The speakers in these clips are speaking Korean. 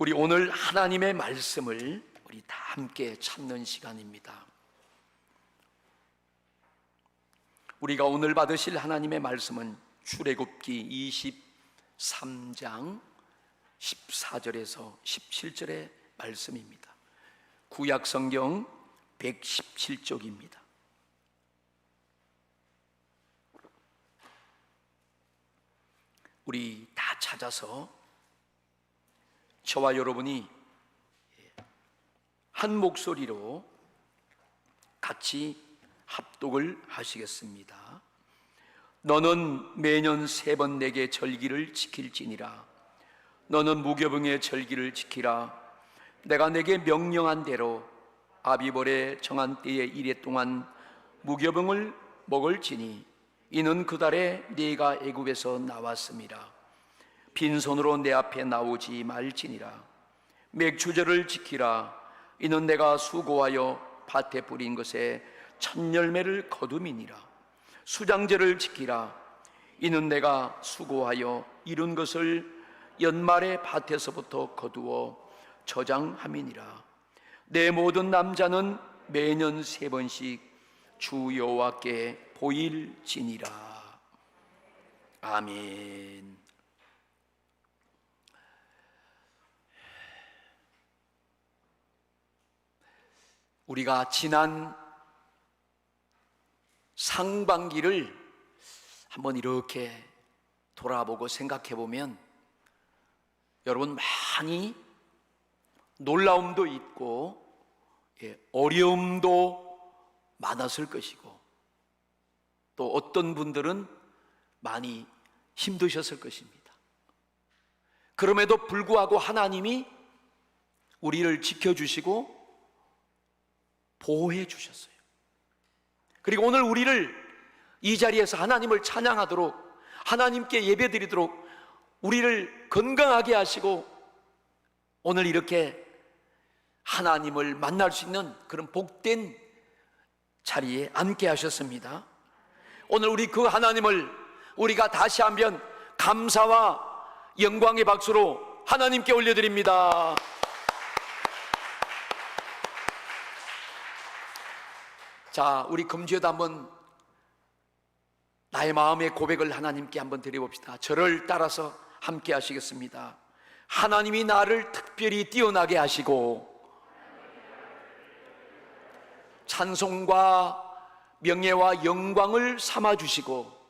우리 오늘 하나님의 말씀을 우리 다 함께 찾는 시간입니다. 우리가 오늘 받으실 하나님의 말씀은 출애굽기 23장 14절에서 17절의 말씀입니다. 구약 성경 117쪽입니다. 우리 다 찾아서 저와 여러분이 한 목소리로 같이 합독을 하시겠습니다. 너는 매년 3번 내게 절기를 지킬지니라. 너는 무교병의 절기를 지키라. 내가 내게 명령한 대로 아비벌의 정한 때에 이래 동안 무교병을 먹을지니 이는 그 달에 네가 애굽에서 나왔음이라. 빈손으로 내 앞에 나오지 말지니라. 맥주절을 지키라. 이는 내가 수고하여 밭에 뿌린 것에 첫 열매를 거둠이니라. 수장절을 지키라. 이는 내가 수고하여 이룬 것을 연말에 밭에서부터 거두어 저장함이니라. 내 모든 남자는 매년 3번씩 주 여호와께 보일지니라. 아멘. 우리가 지난 상반기를 한번 이렇게 돌아보고 생각해 보면 여러분 많이 놀라움도 있고 어려움도 많았을 것이고 또 어떤 분들은 많이 힘드셨을 것입니다. 그럼에도 불구하고 하나님이 우리를 지켜주시고 보호해 주셨어요. 그리고 오늘 우리를 이 자리에서 하나님을 찬양하도록, 하나님께 예배드리도록 우리를 건강하게 하시고 오늘 이렇게 하나님을 만날 수 있는 그런 복된 자리에 앉게 하셨습니다. 오늘 우리 그 하나님을 우리가 다시 한번 감사와 영광의 박수로 하나님께 올려드립니다. 자, 우리 금주에도 한번 나의 마음의 고백을 하나님께 한번 드려봅시다. 저를 따라서 함께 하시겠습니다. 하나님이 나를 특별히 뛰어나게 하시고 찬송과 명예와 영광을 삼아주시고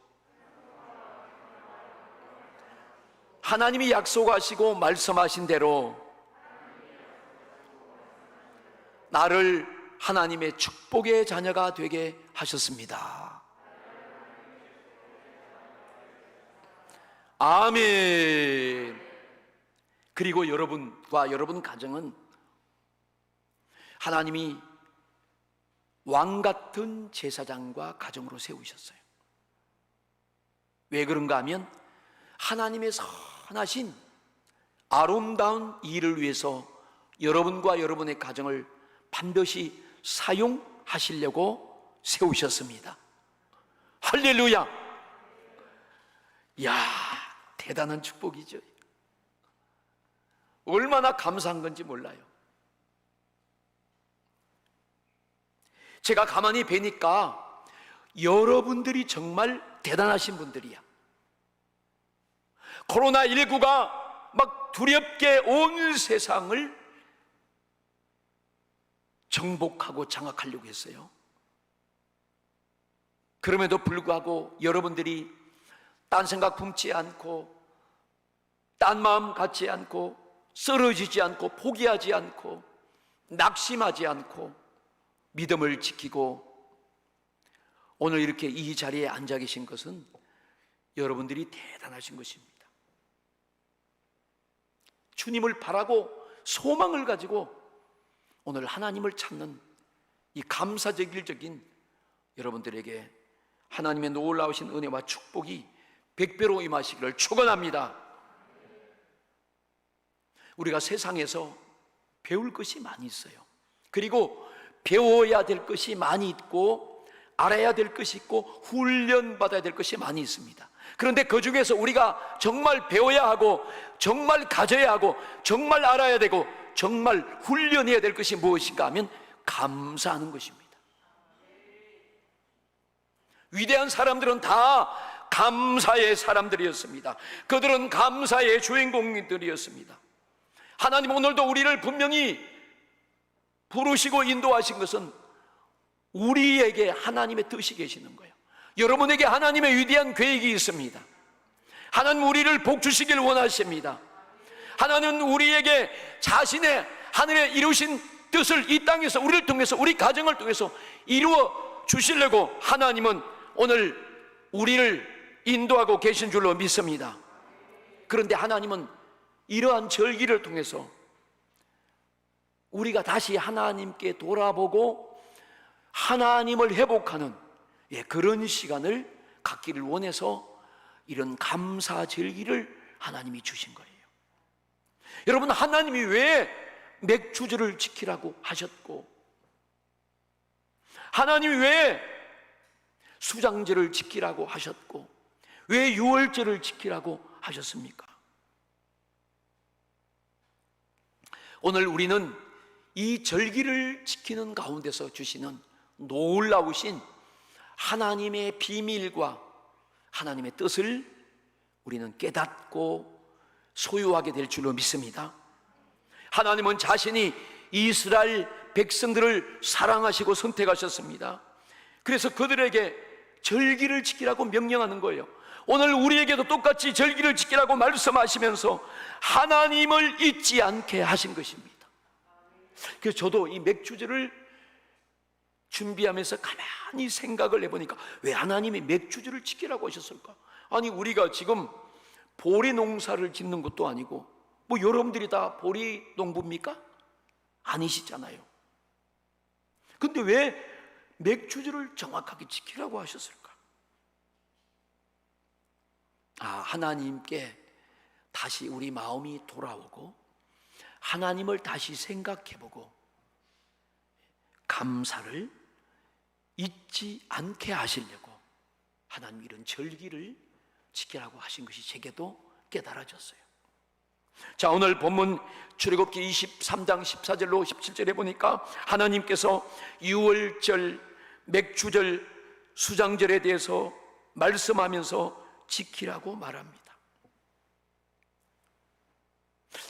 하나님이 약속하시고 말씀하신 대로 나를 하나님의 축복의 자녀가 되게 하셨습니다. 아멘. 그리고 여러분과 여러분 가정은 하나님이 왕 같은 제사장과 가정으로 세우셨어요. 왜 그런가 하면 하나님의 선하신 아름다운 일을 위해서 여러분과 여러분의 가정을 반드시 사용하시려고 세우셨습니다. 할렐루야. 이야, 대단한 축복이죠. 얼마나 감사한 건지 몰라요. 제가 가만히 뵈니까 여러분들이 정말 대단하신 분들이야. 코로나19가 막 두렵게 온 세상을 정복하고 장악하려고 했어요. 그럼에도 불구하고 여러분들이 딴 생각 품지 않고 딴 마음 갖지 않고 쓰러지지 않고 포기하지 않고 낙심하지 않고 믿음을 지키고 오늘 이렇게 이 자리에 앉아 계신 것은 여러분들이 대단하신 것입니다. 주님을 바라고 소망을 가지고 오늘 하나님을 찾는 이 감사적인 여러분들에게 하나님의 놀라우신 은혜와 축복이 100배로 임하시기를 축원합니다. 우리가 세상에서 배울 것이 많이 있어요. 그리고 배워야 될 것이 많이 있고 알아야 될 것이 있고 훈련받아야 될 것이 많이 있습니다. 그런데 그 중에서 우리가 정말 배워야 하고 정말 가져야 하고 정말 알아야 되고 정말 훈련해야 될 것이 무엇인가 하면 감사하는 것입니다. 위대한 사람들은 다 감사의 사람들이었습니다. 그들은 감사의 주인공들이었습니다. 하나님 오늘도 우리를 분명히 부르시고 인도하신 것은 우리에게 하나님의 뜻이 계시는 거예요. 여러분에게 하나님의 위대한 계획이 있습니다. 하나님 우리를 복 주시길 원하십니다. 하나님은 우리에게 자신의 하늘에 이루신 뜻을 이 땅에서 우리를 통해서 우리 가정을 통해서 이루어 주시려고 하나님은 오늘 우리를 인도하고 계신 줄로 믿습니다. 그런데 하나님은 이러한 절기를 통해서 우리가 다시 하나님께 돌아보고 하나님을 회복하는 그런 시간을 갖기를 원해서 이런 감사 절기를 하나님이 주신 거예요. 여러분, 하나님이 왜 맥주절을 지키라고 하셨고, 하나님이 왜 수장절을 지키라고 하셨고, 왜 유월절을 지키라고 하셨습니까? 오늘 우리는 이 절기를 지키는 가운데서 주시는 놀라우신 하나님의 비밀과 하나님의 뜻을 우리는 깨닫고 소유하게 될 줄로 믿습니다. 하나님은 자신이 이스라엘 백성들을 사랑하시고 선택하셨습니다. 그래서 그들에게 절기를 지키라고 명령하는 거예요. 오늘 우리에게도 똑같이 절기를 지키라고 말씀하시면서 하나님을 잊지 않게 하신 것입니다. 그래서 저도 이 맥주절을 준비하면서 가만히 생각을 해보니까 왜 하나님이 맥주절을 지키라고 하셨을까? 아니, 우리가 지금 보리 농사를 짓는 것도 아니고 뭐 여러분들이 다 보리 농부입니까? 아니시잖아요. 근데 왜 맥주절을 정확하게 지키라고 하셨을까? 하나님께 다시 우리 마음이 돌아오고 하나님을 다시 생각해보고 감사를 잊지 않게 하시려고 하나님 이런 절기를 지키라고 하신 것이 제게도 깨달아졌어요. 자, 오늘 본문 출애굽기 23장 14절로 17절에 보니까 하나님께서 유월절, 맥주절, 수장절에 대해서 말씀하면서 지키라고 말합니다.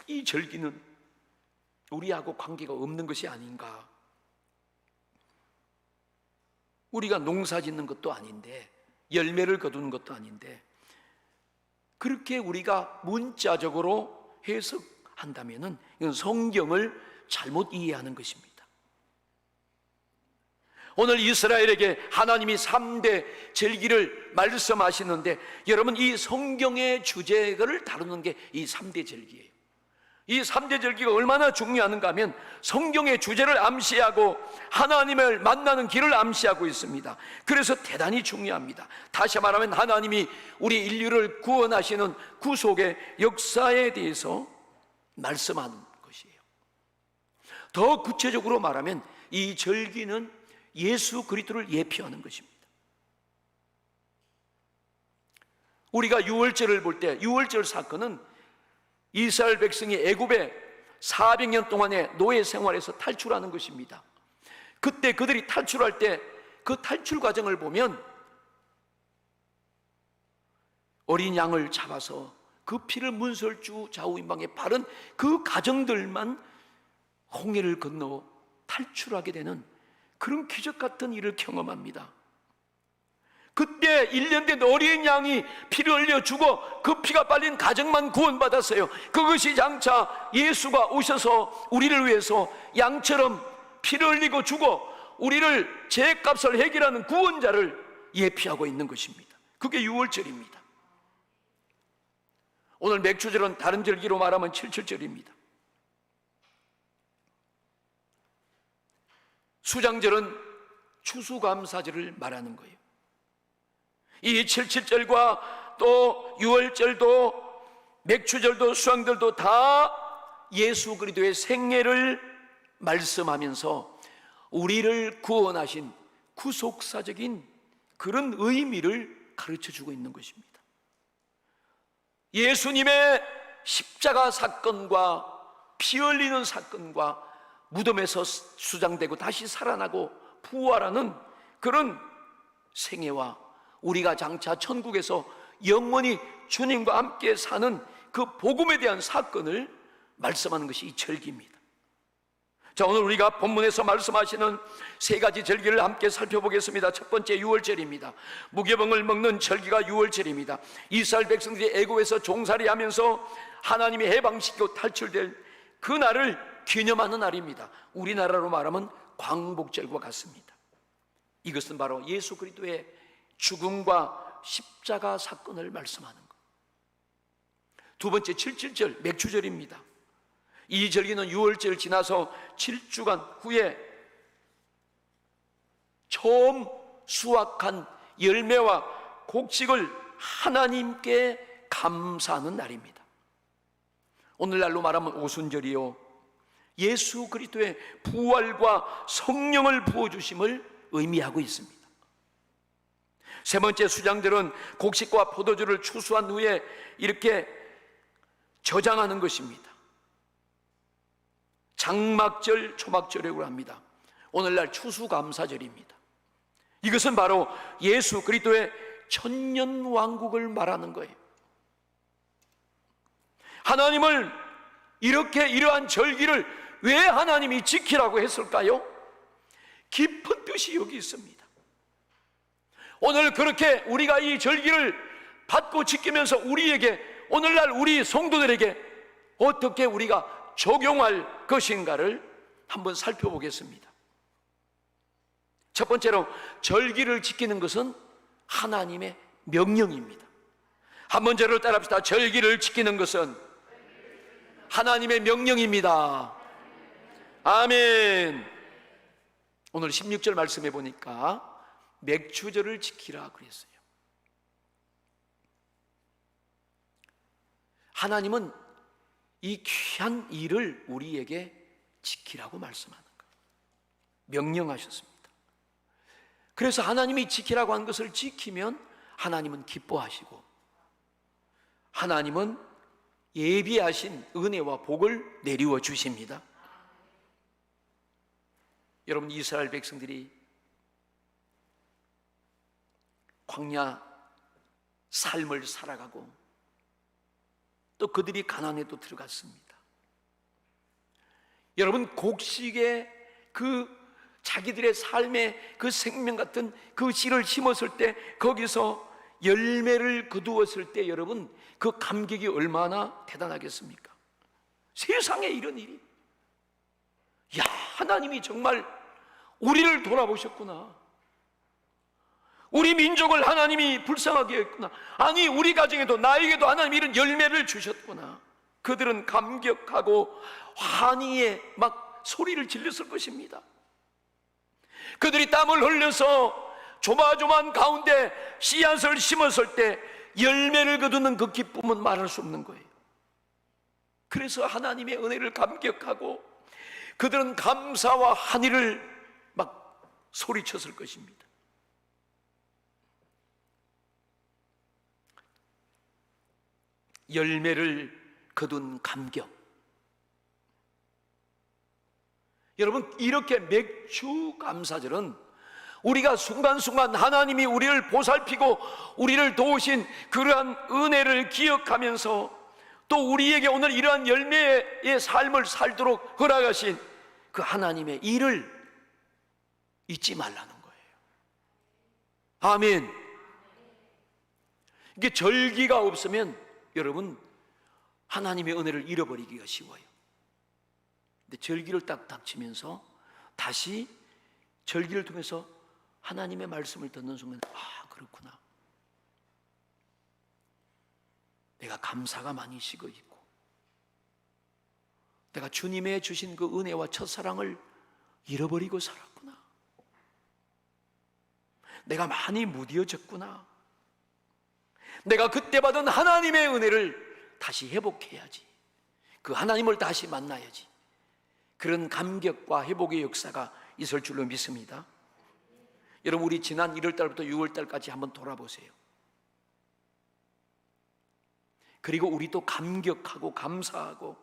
이 절기는 우리하고 관계가 없는 것이 아닌가? 우리가 농사 짓는 것도 아닌데, 열매를 거두는 것도 아닌데, 그렇게 우리가 문자적으로 해석한다면 이건 성경을 잘못 이해하는 것입니다. 오늘 이스라엘에게 하나님이 3대 절기를 말씀하시는데, 여러분, 이 성경의 주제를 다루는 게 이 3대 절기예요. 이 3대 절기가 얼마나 중요한가 하면 성경의 주제를 암시하고 하나님을 만나는 길을 암시하고 있습니다. 그래서 대단히 중요합니다. 다시 말하면 하나님이 우리 인류를 구원하시는 구속의 역사에 대해서 말씀하는 것이에요. 더 구체적으로 말하면 이 절기는 예수 그리스도를 예표하는 것입니다. 우리가 유월절을 볼 때 유월절 사건은 이스라엘 백성이 애굽에 400년 동안의 노예 생활에서 탈출하는 것입니다. 그때 그들이 탈출할 때 그 탈출 과정을 보면 어린 양을 잡아서 그 피를 문설주 좌우임방에 바른 그 가정들만 홍해를 건너 탈출하게 되는 그런 기적 같은 일을 경험합니다. 그때 1년 된 어린 양이 피를 흘려 죽어 그 피가 빨린 가정만 구원받았어요. 그것이 장차 예수가 오셔서 우리를 위해서 양처럼 피를 흘리고 죽어 우리를 죄값을 해결하는 구원자를 예피하고 있는 것입니다. 그게 유월절입니다. 오늘 맥주절은 다른 절기로 말하면 칠칠절입니다. 수장절은 추수감사절을 말하는 거예요. 이 칠칠절과 또 유월절도 맥주절도 수장절도 다 예수 그리스도의 생애를 말씀하면서 우리를 구원하신 구속사적인 그런 의미를 가르쳐 주고 있는 것입니다. 예수님의 십자가 사건과 피 흘리는 사건과 무덤에서 수장되고 다시 살아나고 부활하는 그런 생애와 우리가 장차 천국에서 영원히 주님과 함께 사는 그 복음에 대한 사건을 말씀하는 것이 이 절기입니다. 자, 오늘 우리가 본문에서 말씀하시는 세 가지 절기를 함께 살펴보겠습니다. 첫 번째, 유월절입니다. 무교병을 먹는 절기가 유월절입니다. 이스라엘 백성들이 애굽에서 종살이하면서 하나님이 해방시키고 탈출될 그 날을 기념하는 날입니다. 우리나라로 말하면 광복절과 같습니다. 이것은 바로 예수 그리스도의 죽음과 십자가 사건을 말씀하는 것. 두 번째, 칠칠절, 맥주절입니다. 이 절기는 유월절 지나서 7주간 후에 처음 수확한 열매와 곡식을 하나님께 감사하는 날입니다. 오늘날로 말하면 오순절이요, 예수 그리스도의 부활과 성령을 부어주심을 의미하고 있습니다. 세 번째, 수장들은 곡식과 포도주를 추수한 후에 이렇게 저장하는 것입니다. 장막절, 초막절이라고 합니다. 오늘날 추수감사절입니다. 이것은 바로 예수 그리스도의 천년왕국을 말하는 거예요. 하나님을 이러한 절기를 왜 하나님이 지키라고 했을까요? 깊은 뜻이 여기 있습니다. 오늘 그렇게 우리가 이 절기를 받고 지키면서 우리에게, 오늘날 우리 성도들에게 어떻게 우리가 적용할 것인가를 한번 살펴보겠습니다. 첫 번째로, 절기를 지키는 것은 하나님의 명령입니다. 한번 저를 따라합시다. 절기를 지키는 것은 하나님의 명령입니다. 아멘. 오늘 16절 말씀해 보니까 맥주절을 지키라 그랬어요. 하나님은 이 귀한 일을 우리에게 지키라고 말씀하는 거예요. 명령하셨습니다. 그래서 하나님이 지키라고 한 것을 지키면 하나님은 기뻐하시고, 하나님은 예비하신 은혜와 복을 내리워 주십니다. 여러분, 이스라엘 백성들이 광야 삶을 살아가고 또 그들이 가나안에도 들어갔습니다. 여러분, 곡식의 그 자기들의 삶의 그 생명 같은 그 씨를 심었을 때, 거기서 열매를 거두었을 때 여러분, 그 감격이 얼마나 대단하겠습니까? 세상에 이런 일이, 야, 하나님이 정말 우리를 돌아보셨구나. 우리 민족을 하나님이 불쌍하게 했구나. 아니, 우리 가정에도, 나에게도 하나님이 이런 열매를 주셨구나. 그들은 감격하고 환희에 막 소리를 질렀을 것입니다. 그들이 땀을 흘려서 조마조마한 가운데 씨앗을 심었을 때 열매를 거두는 그 기쁨은 말할 수 없는 거예요. 그래서 하나님의 은혜를 감격하고 그들은 감사와 환희를 막 소리쳤을 것입니다. 열매를 거둔 감격. 여러분, 이렇게 맥주 감사절은 우리가 순간순간 하나님이 우리를 보살피고 우리를 도우신 그러한 은혜를 기억하면서 또 우리에게 오늘 이러한 열매의 삶을 살도록 허락하신 그 하나님의 일을 잊지 말라는 거예요. 아멘. 이게 절기가 없으면 여러분, 하나님의 은혜를 잃어버리기가 쉬워요. 근데 절기를 딱 닥치면서 다시 절기를 통해서 하나님의 말씀을 듣는 순간, 아, 그렇구나. 내가 감사가 많이 식어 있고, 내가 주님의 주신 그 은혜와 첫사랑을 잃어버리고 살았구나. 내가 많이 무뎌졌구나. 내가 그때 받은 하나님의 은혜를 다시 회복해야지. 그 하나님을 다시 만나야지. 그런 감격과 회복의 역사가 있을 줄로 믿습니다. 여러분, 우리 지난 1월달부터 6월달까지 한번 돌아보세요. 그리고 우리도 감격하고 감사하고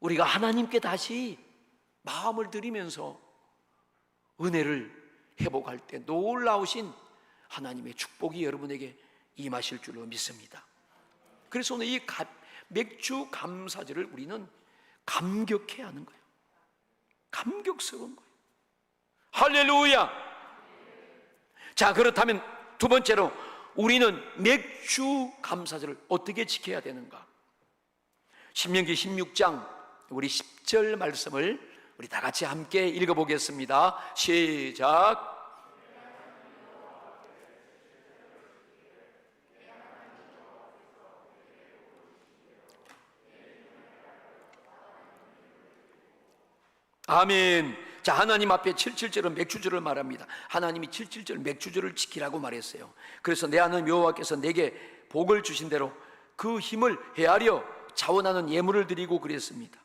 우리가 하나님께 다시 마음을 드리면서 은혜를 회복할 때 놀라우신 하나님의 축복이 여러분에게 임하실 줄로 믿습니다. 그래서 오늘 이 맥주 감사절을 우리는 감격해야 하는 거예요. 감격스러운 거예요. 할렐루야. 자, 그렇다면 두 번째로 우리는 맥주 감사절을 어떻게 지켜야 되는가? 신명기 16장 우리 10절 말씀을 우리 다 같이 함께 읽어보겠습니다. 시작. 아멘. 자, 하나님 앞에 77절은 맥주절을 말합니다. 하나님이 77절 맥주절을 지키라고 말했어요. 그래서 내 하나님 여호와께서 내게 복을 주신 대로 그 힘을 헤아려 자원하는 예물을 드리고 그랬습니다.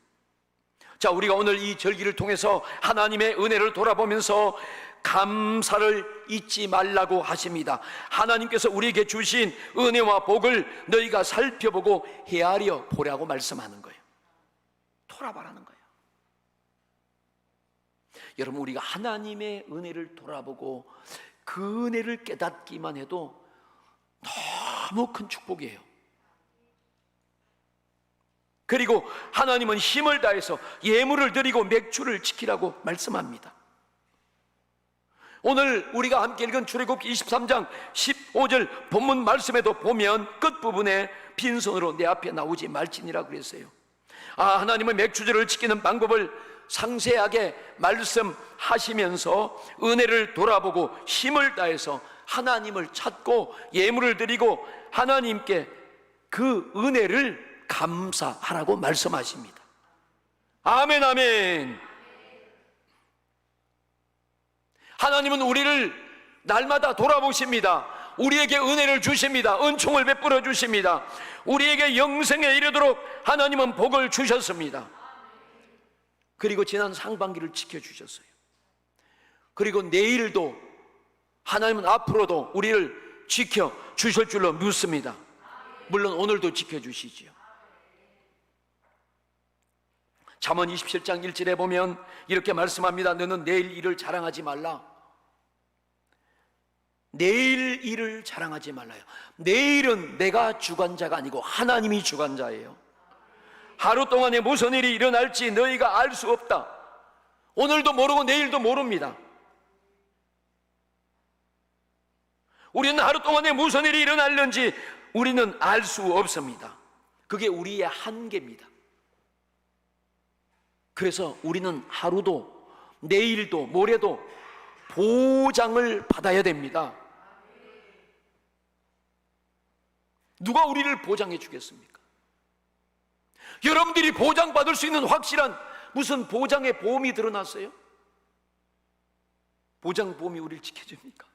자, 우리가 오늘 이 절기를 통해서 하나님의 은혜를 돌아보면서 감사를 잊지 말라고 하십니다. 하나님께서 우리에게 주신 은혜와 복을 너희가 살펴보고 헤아려 보라고 말씀하는 거예요. 돌아보라는 거예요. 여러분, 우리가 하나님의 은혜를 돌아보고 그 은혜를 깨닫기만 해도 너무 큰 축복이에요. 그리고 하나님은 힘을 다해서 예물을 드리고 맥주를 지키라고 말씀합니다. 오늘 우리가 함께 읽은 출애굽기 23장 15절 본문 말씀에도 보면 끝부분에 빈손으로 내 앞에 나오지 말지니라 그랬어요. 하나님은 맥주절을 지키는 방법을 상세하게 말씀하시면서 은혜를 돌아보고 힘을 다해서 하나님을 찾고 예물을 드리고 하나님께 그 은혜를 감사하라고 말씀하십니다. 아멘, 아멘. 하나님은 우리를 날마다 돌아보십니다. 우리에게 은혜를 주십니다. 은총을 베풀어 주십니다. 우리에게 영생에 이르도록 하나님은 복을 주셨습니다. 그리고 지난 상반기를 지켜주셨어요. 그리고 내일도 하나님은 앞으로도 우리를 지켜주실 줄로 믿습니다. 물론 오늘도 지켜주시지요. 잠언 27장 1절에 보면 이렇게 말씀합니다. 너는 내일 일을 자랑하지 말라. 내일 일을 자랑하지 말라요. 내일은 내가 주관자가 아니고 하나님이 주관자예요. 하루 동안에 무슨 일이 일어날지 너희가 알 수 없다. 오늘도 모르고 내일도 모릅니다. 우리는 하루 동안에 무슨 일이 일어날는지 우리는 알 수 없습니다. 그게 우리의 한계입니다. 그래서 우리는 하루도 내일도 모레도 보장을 받아야 됩니다. 누가 우리를 보장해 주겠습니까? 여러분들이 보장받을 수 있는 확실한 무슨 보장의 보험이 드러났어요? 보장보험이 우리를 지켜줍니까?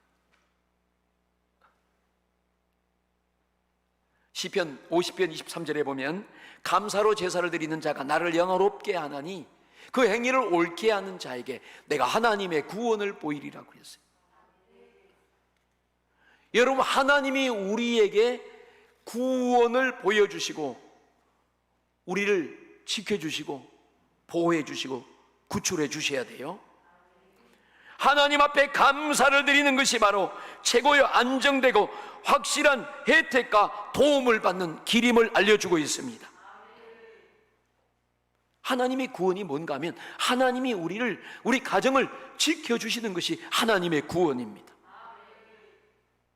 시편 50편 23절에 보면 감사로 제사를 드리는 자가 나를 영화롭게 하나니 그 행위를 옳게 하는 자에게 내가 하나님의 구원을 보이리라고 했어요. 여러분, 하나님이 우리에게 구원을 보여주시고 우리를 지켜주시고 보호해주시고 구출해 주셔야 돼요. 하나님 앞에 감사를 드리는 것이 바로 최고의 안정되고 확실한 혜택과 도움을 받는 길임을 알려주고 있습니다. 하나님의 구원이 뭔가 하면 하나님이 우리 가정을 지켜주시는 것이 하나님의 구원입니다.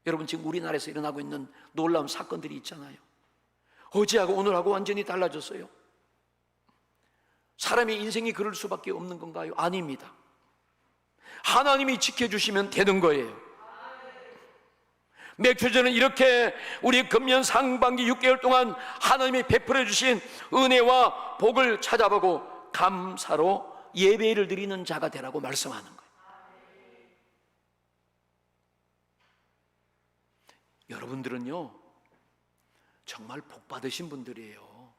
여러분, 지금 우리나라에서 일어나고 있는 놀라운 사건들이 있잖아요. 어제하고 오늘하고 완전히 달라졌어요. 사람의 인생이 그럴 수밖에 없는 건가요? 아닙니다. 하나님이 지켜주시면 되는 거예요. 맥주절은 이렇게 우리 금년 상반기 6개월 동안 하나님이 베풀어 주신 은혜와 복을 찾아보고 감사로 예배를 드리는 자가 되라고 말씀하는 거예요. 여러분들은요 정말 복 받으신 분들이에요.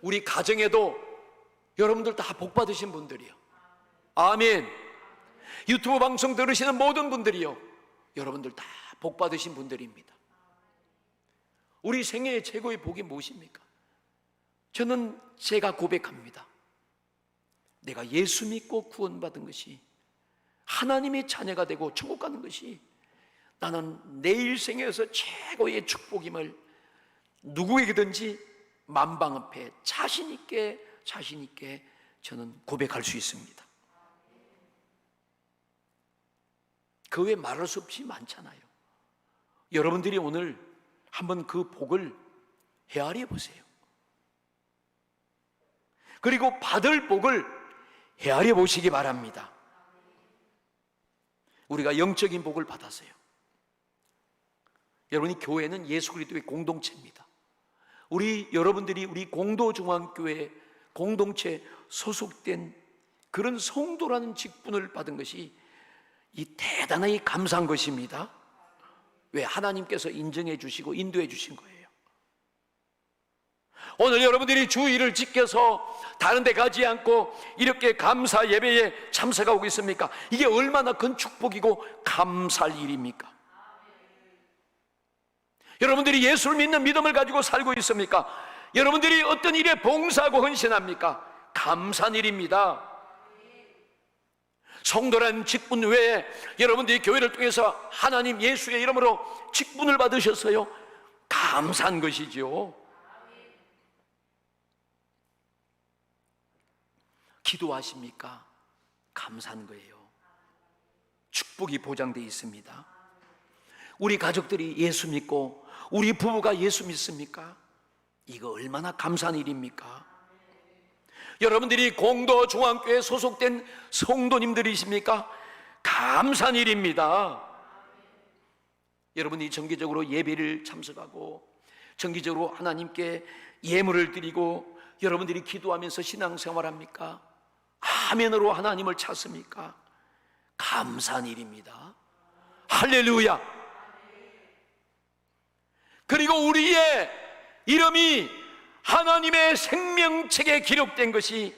우리 가정에도 여러분들 다 복 받으신 분들이에요. 아멘. 유튜브 방송 들으시는 모든 분들이요, 여러분들 다 복 받으신 분들입니다. 우리 생애의 최고의 복이 무엇입니까? 저는 제가 고백합니다. 내가 예수 믿고 구원받은 것이, 하나님의 자녀가 되고 천국 가는 것이 나는 내 일생에서 최고의 축복임을 누구에게든지 만방 앞에 자신 있게 저는 고백할 수 있습니다. 그 외에 말할 수 없이 많잖아요. 여러분들이 오늘 한번 그 복을 헤아려 보세요. 그리고 받을 복을 헤아려 보시기 바랍니다. 우리가 영적인 복을 받았어요. 여러분이 교회는 예수 그리스도의 공동체입니다. 여러분들이 우리 공도중앙교회 공동체 소속된 그런 성도라는 직분을 받은 것이 이 대단하게 감사한 것입니다. 왜? 하나님께서 인정해 주시고 인도해 주신 거예요. 오늘 여러분들이 주일을 지켜서 다른 데 가지 않고 이렇게 감사 예배에 참석하고 있습니까? 이게 얼마나 큰 축복이고 감사할 일입니까? 여러분들이 예수를 믿는 믿음을 가지고 살고 있습니까? 여러분들이 어떤 일에 봉사하고 헌신합니까? 감사한 일입니다. 성도라는 직분 외에 여러분들이 교회를 통해서 하나님 예수의 이름으로 직분을 받으셨어요. 감사한 것이죠. 기도하십니까? 감사한 거예요. 축복이 보장되어 있습니다. 우리 가족들이 예수 믿고 우리 부부가 예수 믿습니까? 이거 얼마나 감사한 일입니까? 여러분들이 공도중앙교회에 소속된 성도님들이십니까? 감사한 일입니다. 여러분이 정기적으로 예배를 참석하고 정기적으로 하나님께 예물을 드리고 여러분들이 기도하면서 신앙생활합니까? 아멘으로 하나님을 찾습니까? 감사한 일입니다. 할렐루야. 그리고 우리의 이름이 하나님의 생명책에 기록된 것이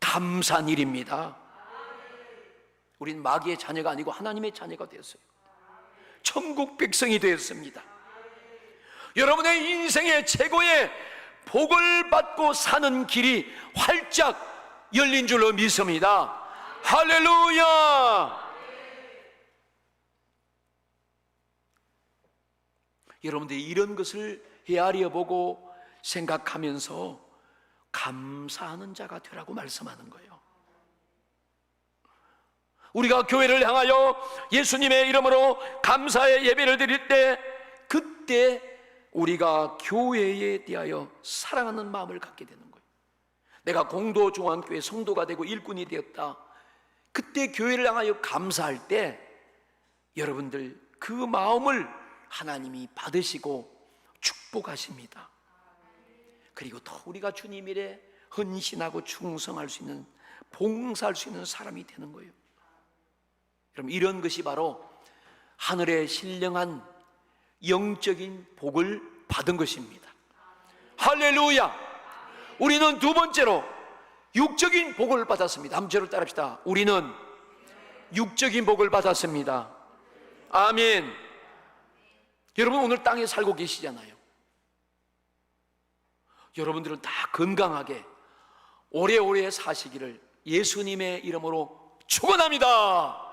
감사한 일입니다. 우린 마귀의 자녀가 아니고 하나님의 자녀가 되었어요. 천국 백성이 되었습니다. 여러분의 인생의 최고의 복을 받고 사는 길이 활짝 열린 줄로 믿습니다. 할렐루야. 여러분들이 이런 것을 헤아려 보고 생각하면서 감사하는 자가 되라고 말씀하는 거예요. 우리가 교회를 향하여 예수님의 이름으로 감사의 예배를 드릴 때, 그때 우리가 교회에 대하여 사랑하는 마음을 갖게 되는 거예요. 내가 공도중앙교회 성도가 되고 일꾼이 되었다. 그때 교회를 향하여 감사할 때 여러분들 그 마음을 하나님이 받으시고 축복하십니다. 그리고 더 우리가 주님 일에 헌신하고 충성할 수 있는, 봉사할 수 있는 사람이 되는 거예요. 그럼 이런 것이 바로 하늘에 신령한 영적인 복을 받은 것입니다. 할렐루야. 우리는 두 번째로 육적인 복을 받았습니다. 한번 저를 따라합시다. 우리는 육적인 복을 받았습니다. 아멘. 여러분 오늘 땅에 살고 계시잖아요. 여러분들은 다 건강하게 오래오래 사시기를 예수님의 이름으로 축원합니다.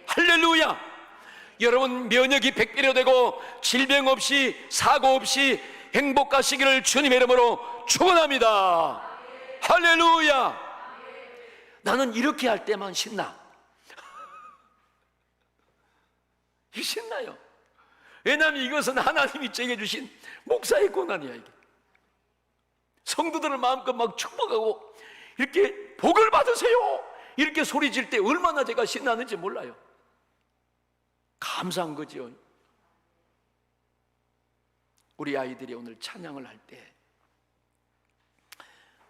할렐루야. 여러분 면역이 100배로 되고 질병 없이 사고 없이 행복하시기를 주님의 이름으로 축원합니다. 할렐루야. 나는 이렇게 할 때만 신나. 신나요. 왜냐하면 이것은 하나님이 제게 주신 목사의 권한이야. 이게 성도들을 마음껏 막 축복하고 이렇게 복을 받으세요 이렇게 소리 질 때 얼마나 제가 신나는지 몰라요. 감사한 거죠. 우리 아이들이 오늘 찬양을 할 때,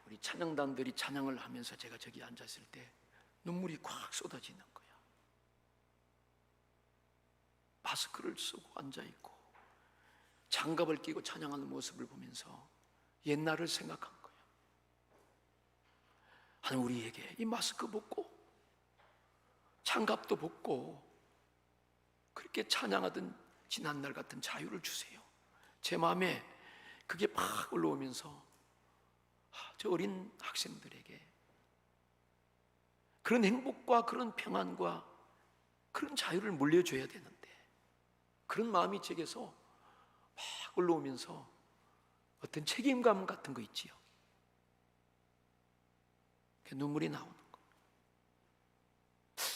우리 찬양단들이 찬양을 하면서 제가 저기 앉았을 때 눈물이 콱 쏟아지는 거야. 마스크를 쓰고 앉아있고 장갑을 끼고 찬양하는 모습을 보면서 옛날을 생각한 거야. 하나님 우리에게 이 마스크 벗고 장갑도 벗고 그렇게 찬양하던 지난날 같은 자유를 주세요. 제 마음에 그게 막 올라오면서 저 어린 학생들에게 그런 행복과 그런 평안과 그런 자유를 물려줘야 되는데, 그런 마음이 제게서 막 올라오면서 어떤 책임감 같은 거 있지요. 눈물이 나오는 거.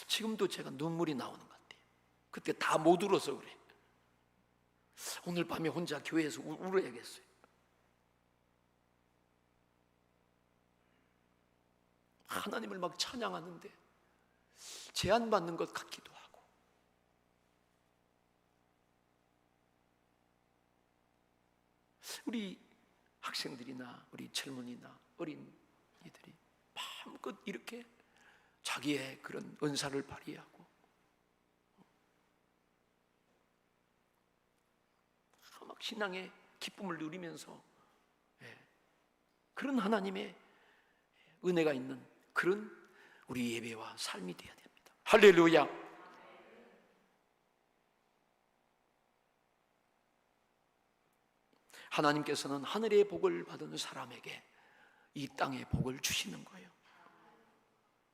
지금도 제가 눈물이 나오는 것 같아요. 그때 다 못 울어서 그래. 오늘 밤에 혼자 교회에서 울어야겠어요. 하나님을 막 찬양하는데 제한받는 것 같기도 하고, 우리 학생들이나 우리 젊은이나 어린이들이 마음껏 이렇게 자기의 그런 은사를 발휘하고 막 신앙의 기쁨을 누리면서 그런 하나님의 은혜가 있는 그런 우리 예배와 삶이 되어야 됩니다. 할렐루야. 하나님께서는 하늘의 복을 받은 사람에게 이 땅의 복을 주시는 거예요.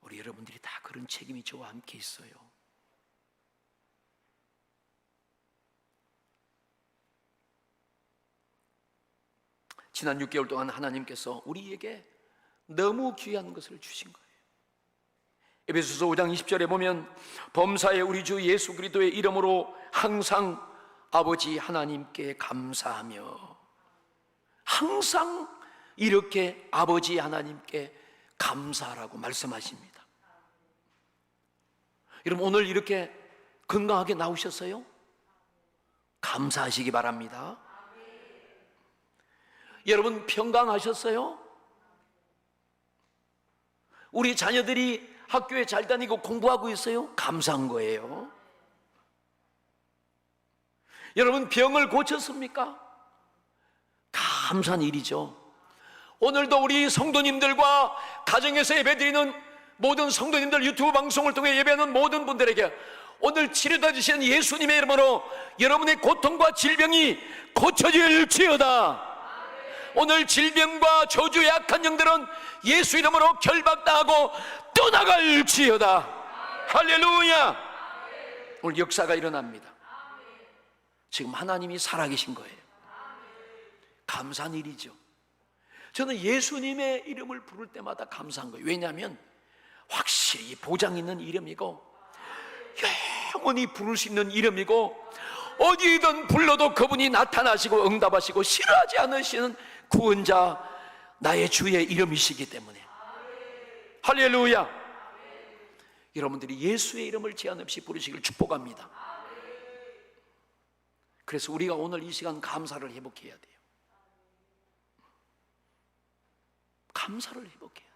우리 여러분들이 다 그런 책임이 저와 함께 있어요. 지난 6개월 동안 하나님께서 우리에게 너무 귀한 것을 주신 거예요. 에베소서 5장 20절에 보면 범사에 우리 주 예수 그리스도의 이름으로 항상 아버지 하나님께 감사하며, 항상 이렇게 아버지 하나님께 감사하라고 말씀하십니다. 여러분, 오늘 이렇게 건강하게 나오셨어요? 감사하시기 바랍니다. 여러분, 평강하셨어요? 우리 자녀들이 학교에 잘 다니고 공부하고 있어요? 감사한 거예요. 여러분, 병을 고쳤습니까? 감사한 일이죠. 오늘도 우리 성도님들과 가정에서 예배드리는 모든 성도님들, 유튜브 방송을 통해 예배하는 모든 분들에게 오늘 치료받으신 예수님의 이름으로 여러분의 고통과 질병이 고쳐질지어다. 오늘 질병과 저주 약한 영들은 예수 이름으로 결박당하고 떠나갈지어다. 할렐루야. 오늘 역사가 일어납니다. 지금 하나님이 살아계신 거예요. 감사한 일이죠. 저는 예수님의 이름을 부를 때마다 감사한 거예요. 왜냐하면 확실히 보장 있는 이름이고 영원히 부를 수 있는 이름이고, 어디든 불러도 그분이 나타나시고 응답하시고 싫어하지 않으시는 구원자, 나의 주의 이름이시기 때문에. 할렐루야. 여러분들이 예수의 이름을 제한 없이 부르시길 축복합니다. 그래서 우리가 오늘 이 시간 감사를 회복해야 돼요. 감사를 회복해야 돼요.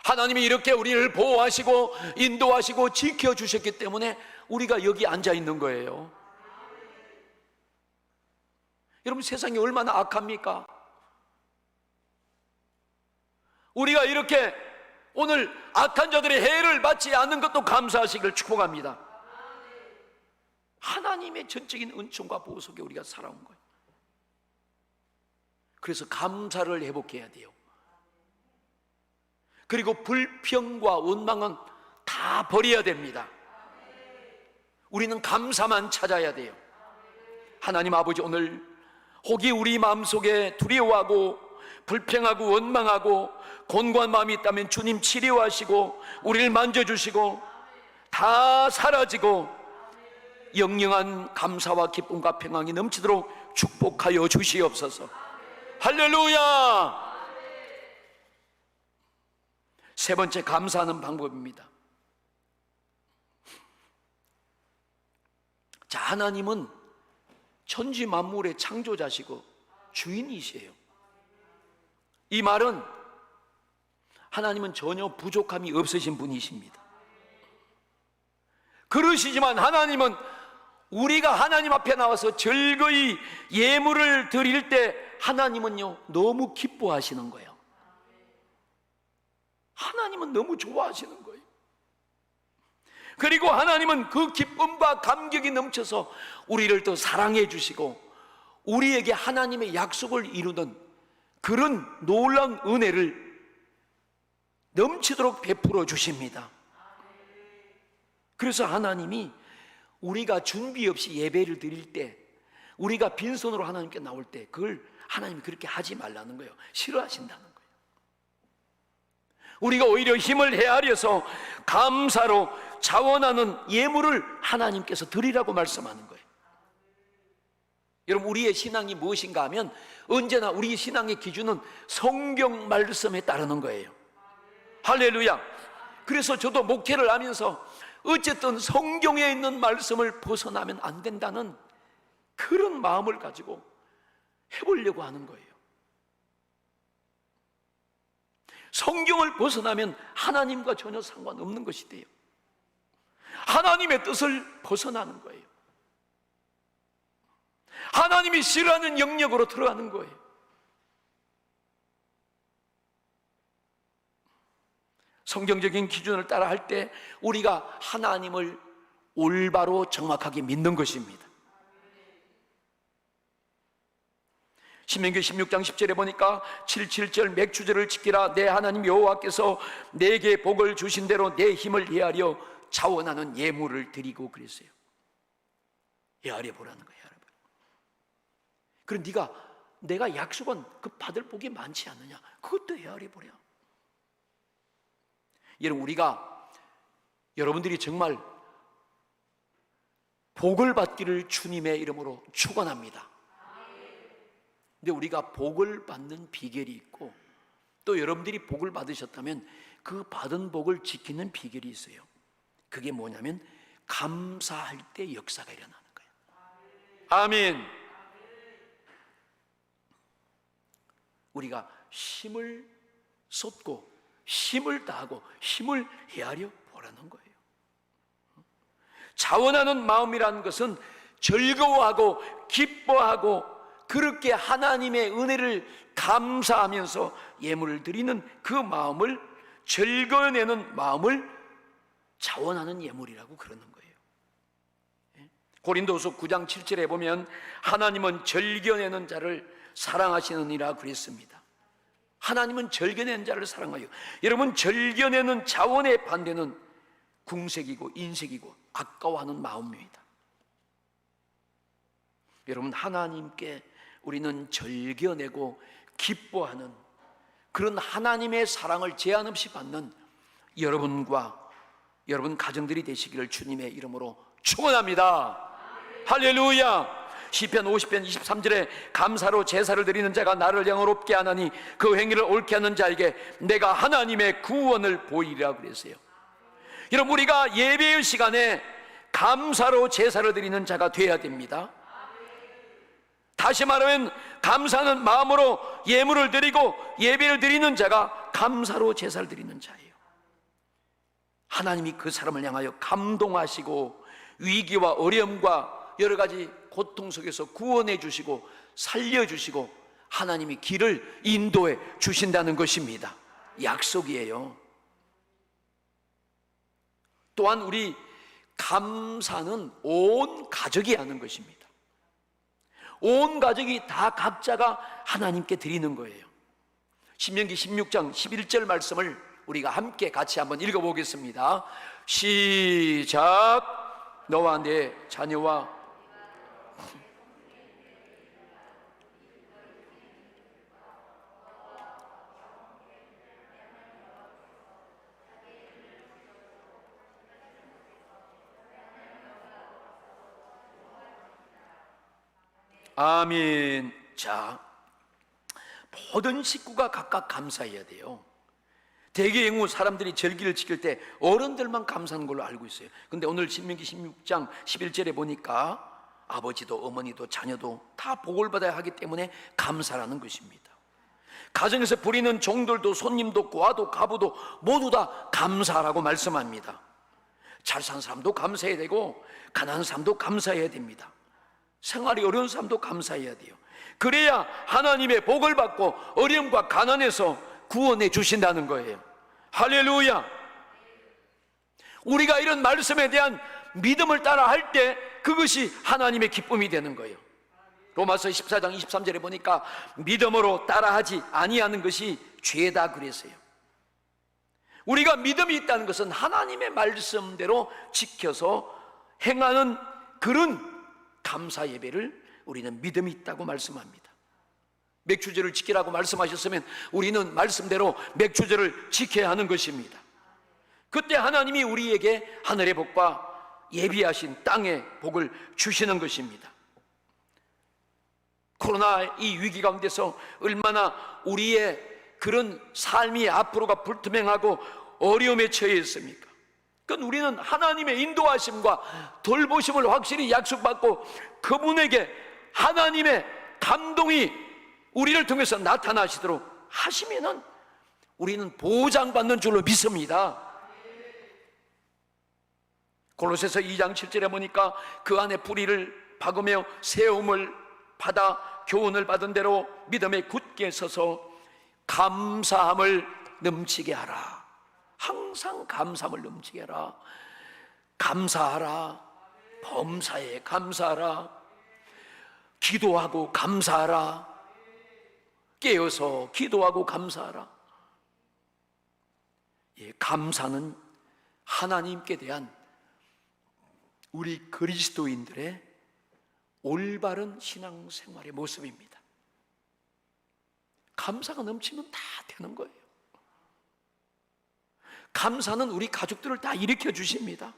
하나님이 이렇게 우리를 보호하시고 인도하시고 지켜주셨기 때문에 우리가 여기 앉아 있는 거예요. 여러분, 세상이 얼마나 악합니까? 우리가 이렇게 오늘 악한 자들의 해를 받지 않는 것도 감사하시길 축복합니다. 하나님의 전적인 은총과 보호 속에 우리가 살아온 거예요. 그래서 감사를 회복해야 돼요. 그리고 불평과 원망은 다 버려야 됩니다. 우리는 감사만 찾아야 돼요. 하나님 아버지, 오늘 혹이 우리 마음속에 두려워하고 불평하고 원망하고 곤고한 마음이 있다면 주님 치료하시고 우리를 만져주시고 다 사라지고 영영한 감사와 기쁨과 평안이 넘치도록 축복하여 주시옵소서. 할렐루야. 세 번째, 감사하는 방법입니다. 자, 하나님은 천지 만물의 창조자시고 주인이시에요. 이 말은 하나님은 전혀 부족함이 없으신 분이십니다. 그러시지만 하나님은 우리가 하나님 앞에 나와서 즐거이 예물을 드릴 때 하나님은요 너무 기뻐하시는 거예요. 하나님은 너무 좋아하시는 거예요. 그리고 하나님은 그 기쁨과 감격이 넘쳐서 우리를 더 사랑해 주시고 우리에게 하나님의 약속을 이루는 그런 놀라운 은혜를 넘치도록 베풀어 주십니다. 그래서 하나님이 우리가 준비 없이 예배를 드릴 때, 우리가 빈손으로 하나님께 나올 때 그걸 하나님이 그렇게 하지 말라는 거예요. 싫어하신다는 거예요. 우리가 오히려 힘을 헤아려서 감사로 자원하는 예물을 하나님께서 드리라고 말씀하는 거예요. 여러분, 우리의 신앙이 무엇인가 하면 언제나 우리 신앙의 기준은 성경 말씀에 따르는 거예요. 할렐루야. 그래서 저도 목회를 하면서 어쨌든 성경에 있는 말씀을 벗어나면 안 된다는 그런 마음을 가지고 해보려고 하는 거예요. 성경을 벗어나면 하나님과 전혀 상관없는 것이 돼요. 하나님의 뜻을 벗어나는 거예요. 하나님이 싫어하는 영역으로 들어가는 거예요. 성경적인 기준을 따라 할 때 우리가 하나님을 올바로 정확하게 믿는 것입니다. 신명기 16장 10절에 보니까 77절 맥주절을 지키라. 내 하나님 여호와께서 내게 복을 주신 대로 내 힘을 헤아려 자원하는 예물을 드리고 그랬어요. 헤아려 보라는 거예요. 그럼 내가 약속은 그 받을 복이 많지 않느냐, 그것도 헤아려 보려. 여러분, 여러분들이 정말 복을 받기를 주님의 이름으로 축원합니다. 근데 우리가 복을 받는 비결이 있고, 또 여러분들이 복을 받으셨다면 그 받은 복을 지키는 비결이 있어요. 그게 뭐냐면 감사할 때 역사가 일어나는 거예요. 아멘. 우리가 힘을 쏟고 힘을 다하고 힘을 헤아려 보라는 거예요. 자원하는 마음이라는 것은 즐거워하고 기뻐하고 그렇게 하나님의 은혜를 감사하면서 예물을 드리는 그 마음을, 즐거워내는 마음을 자원하는 예물이라고 그러는 거예요. 고린도후서 9장 7절에 보면 하나님은 즐겨내는 자를 사랑하시느니라 그랬습니다. 하나님은 즐겨내는 자를 사랑하여. 여러분, 즐겨내는 자원의 반대는 궁색이고 인색이고 아까워하는 마음입니다. 여러분, 하나님께 우리는 즐겨내고 기뻐하는 그런 하나님의 사랑을 제한 없이 받는 여러분과 여러분 가정들이 되시기를 주님의 이름으로 축원합니다. 할렐루야. 시편 50편 23절에 감사로 제사를 드리는 자가 나를 영화롭게 하나니 그 행위를 옳게 하는 자에게 내가 하나님의 구원을 보이리라 그랬어요. 여러분, 우리가 예배의 시간에 감사로 제사를 드리는 자가 되어야 됩니다. 다시 말하면 감사하는 마음으로 예물을 드리고 예배를 드리는 자가 감사로 제사를 드리는 자예요. 하나님이 그 사람을 향하여 감동하시고 위기와 어려움과 여러 가지 고통 속에서 구원해 주시고 살려주시고 하나님이 길을 인도해 주신다는 것입니다. 약속이에요. 또한 우리 감사는 온 가족이 하는 것입니다. 온 가족이 다 각자가 하나님께 드리는 거예요. 신명기 16장 11절 말씀을 우리가 함께 같이 한번 읽어보겠습니다. 시작. 너와 내 자녀와 아멘. 자, 모든 식구가 각각 감사해야 돼요. 대개 경우 사람들이 절기를 지킬 때 어른들만 감사하는 걸로 알고 있어요. 근데 오늘 신명기 16장 11절에 보니까 아버지도 어머니도 자녀도 다 복을 받아야 하기 때문에 감사라는 것입니다. 가정에서 부리는 종들도 손님도 고아도 가부도 모두 다 감사라고 말씀합니다. 잘 산 사람도 감사해야 되고 가난한 사람도 감사해야 됩니다. 생활이 어려운 사람도 감사해야 돼요. 그래야 하나님의 복을 받고 어려움과 가난에서 구원해 주신다는 거예요. 할렐루야. 우리가 이런 말씀에 대한 믿음을 따라 할 때 그것이 하나님의 기쁨이 되는 거예요. 로마서 14장 23절에 보니까 믿음으로 따라하지 아니하는 것이 죄다 그랬어요. 우리가 믿음이 있다는 것은 하나님의 말씀대로 지켜서 행하는 그런 감사 예배를 우리는 믿음이 있다고 말씀합니다. 맥주제를 지키라고 말씀하셨으면 우리는 말씀대로 맥주제를 지켜야 하는 것입니다. 그때 하나님이 우리에게 하늘의 복과 예비하신 땅의 복을 주시는 것입니다. 코로나 이 위기 가운데서 얼마나 우리의 그런 삶이 앞으로가 불투명하고 어려움에 처해 있습니까? 그건 우리는 하나님의 인도하심과 돌보심을 확실히 약속받고 그분에게 하나님의 감동이 우리를 통해서 나타나시도록 하시면은 우리는 보장받는 줄로 믿습니다. 골로새서 2장 7절에 보니까 그 안에 뿌리를 박으며 세움을 받아 교훈을 받은 대로 믿음에 굳게 서서 감사함을 넘치게 하라. 항상 감사함을 넘치게 하라. 감사하라. 범사에 감사하라. 기도하고 감사하라. 깨어서 기도하고 감사하라. 예, 감사는 하나님께 대한 우리 그리스도인들의 올바른 신앙생활의 모습입니다. 감사가 넘치면 다 되는 거예요. 감사는 우리 가족들을 다 일으켜 주십니다.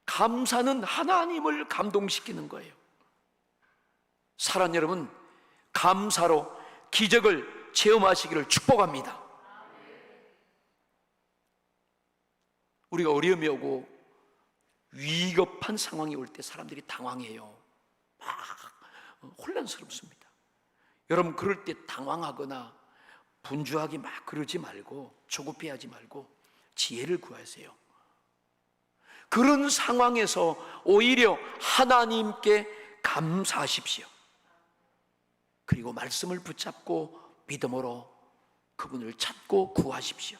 감사는 하나님을 감동시키는 거예요. 사랑하는 여러분, 감사로 기적을 체험하시기를 축복합니다. 우리가 어려움이 오고 위급한 상황이 올 때 사람들이 당황해요. 막 혼란스럽습니다. 여러분, 그럴 때 당황하거나 분주하게 막 그러지 말고, 조급해하지 말고 지혜를 구하세요. 그런 상황에서 오히려 하나님께 감사하십시오. 그리고 말씀을 붙잡고 믿음으로 그분을 찾고 구하십시오.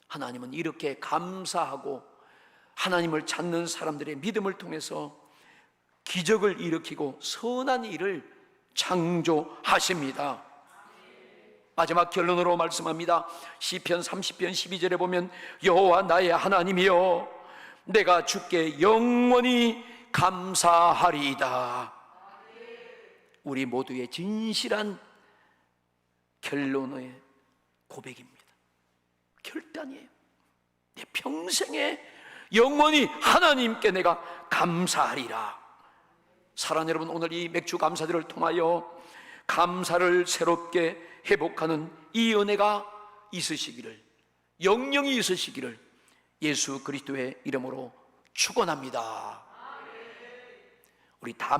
하나님은 이렇게 감사하고 하나님을 찾는 사람들의 믿음을 통해서 기적을 일으키고 선한 일을 창조하십니다. 마지막 결론으로 말씀합니다. 시편 30편 12절에 보면 여호와 나의 하나님이여 내가 주께 영원히 감사하리이다. 우리 모두의 진실한 결론의 고백입니다. 결단이에요. 내 평생에 영원히 하나님께 내가 감사하리라. 사랑하는 여러분, 오늘 이 맥주 감사들을 통하여 감사를 새롭게 회복하는 이 은혜가 있으시기를, 영영이 있으시기를 예수 그리스도의 이름으로 축원합니다. 우리 다